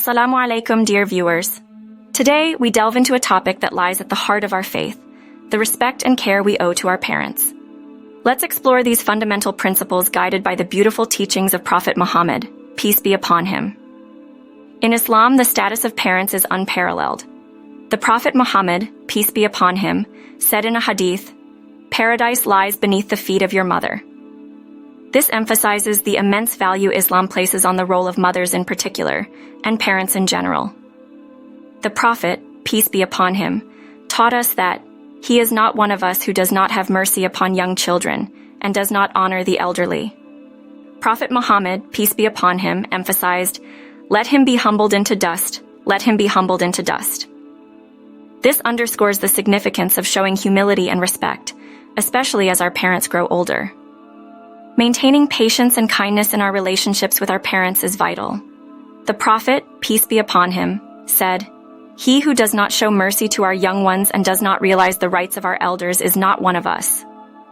Assalamu alaikum, dear viewers. Today, we delve into a topic that lies at the heart of our faith, the respect and care we owe to our parents. Let's explore these fundamental principles guided by the beautiful teachings of Prophet Muhammad, peace be upon him. In Islam, the status of parents is unparalleled. The Prophet Muhammad, peace be upon him, said in a Hadith, "Paradise lies beneath the feet of your mother." This emphasizes the immense value Islam places on the role of mothers in particular, and parents in general. The Prophet, peace be upon him, taught us that he is not one of us who does not have mercy upon young children and does not honor the elderly. Prophet Muhammad, peace be upon him, emphasized, "Let him be humbled into dust, let him be humbled into dust." This underscores the significance of showing humility and respect, especially as our parents grow older. Maintaining patience and kindness in our relationships with our parents is vital. The Prophet, peace be upon him, said, "He who does not show mercy to our young ones and does not realize the rights of our elders is not one of us."